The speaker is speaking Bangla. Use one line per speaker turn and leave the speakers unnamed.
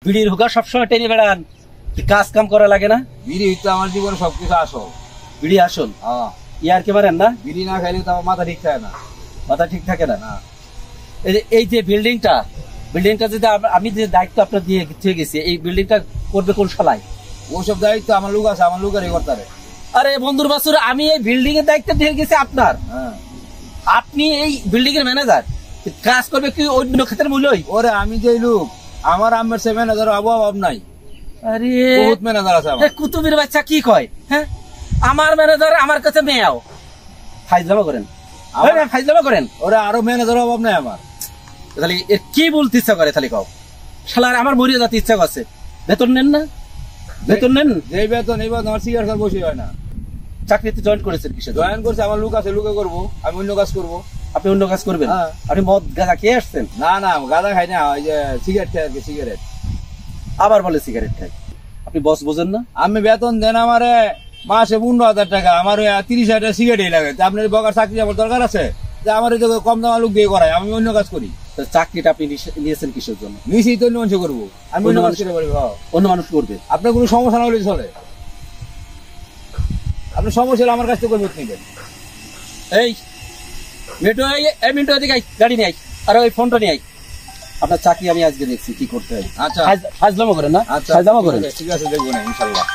বিড়ির হুকা সবসময় টেনে বেড়ান, কাজ কাম করা লাগে না?
বিড়ি তো আমার জীবনে সবকিছু আসো।
বিড়ি আসল? ইয়ার কে মারেন না?
বিড়ি না খাইলে তো আমার মাথা ঠিক থাকে না।
মাথা ঠিক থাকে না? এই যে বিল্ডিংটা যদি আমি যে দায়িত্ব আপনার দিয়ে গেছি, এই বিল্ডিংটা করবে কোন শালায়?
ওসব দায়িত্ব আমার লোক আছে, আমার লোকেরই করতে পারে।
আরে বন্ধুর বাসুর, আমি এই বিল্ডিং এর দায়িত্ব দিয়ে গেছি আপনার। আপনি এই বিল্ডিং এর ম্যানেজার, কাজ করবে কি অন্য ক্ষেত্রের মূল্যই?
ওরে আমি যে লোক, আমার আমের সে ম্যানেজার অভাব নাই।
আরে
বহুত ম্যানেজার আছে আমার।
কুতুবের বাচ্চা কি কয়? হ্যাঁ, আমার ম্যানেজার আমার কাছে মেয়াও ফাইজলামা করেন, ফাইজলামা করেন।
ওরে আরো ম্যানেজার অভাব নাই আমার।
তাহলে এর কি বলতে ইচ্ছা করে? তাহলে কও শালার আমার মরিয়া যাতে ইচ্ছা করছে, বেতন নেন না? বেতন নেন?
যে বেতন এই বেতন আমার সিগারেট খাওয়ার বসে হয় না।
চাকরিতে জয়েন করেছেন কিসে?
জয়েন করছে, আমার লোক আছে, লোকে করবো, আমি অন্য কাজ করবো।
আপনি অন্য কাজ করবেন? আপনি মদ গাঁজা খেয়ে আসছেন?
না না, গাঁজা খাই না, ওই যে সিগারেট খাই আর কি, সিগারেট।
আবার বলে সিগারেট খাই? আপনি বস বোঝেন না?
আমি বেতন দেন আমারে মাসে 15,000 টাকা, আমার 30,000 টাকা সিগারেটই লাগে। আপনার বকার চাকরি আমার দরকার আছে যে আমার কম দামা লোক দিয়ে করায়, আমি অন্য কাজ করি।
চাকরিটা আপনি নিয়েছেন কিসের জন্য?
নিশ্চয়ই তো অন্য মানুষ করবো, আমি অন্য কাজ করে পারি।
অন্য মানুষ করবে?
আপনার কোনো সমস্যা না হলে চলে, আপনার সমস্যা হলে আমার কাছ থেকে করবেন নিবেন।
এই মিন্টু এদিকে আই, গাড়ি নিয়ে আই, আর ওই ফোনটা নিয়ে আই। আপনার চাকরি আমি আজকে দেখছি কি করতে হয়।
আচ্ছা,
ফাজলামো করেন না?
আচ্ছা
ফাজলামো করেন?
ঠিক আছে, দেখবো না ইনশাল্লাহ।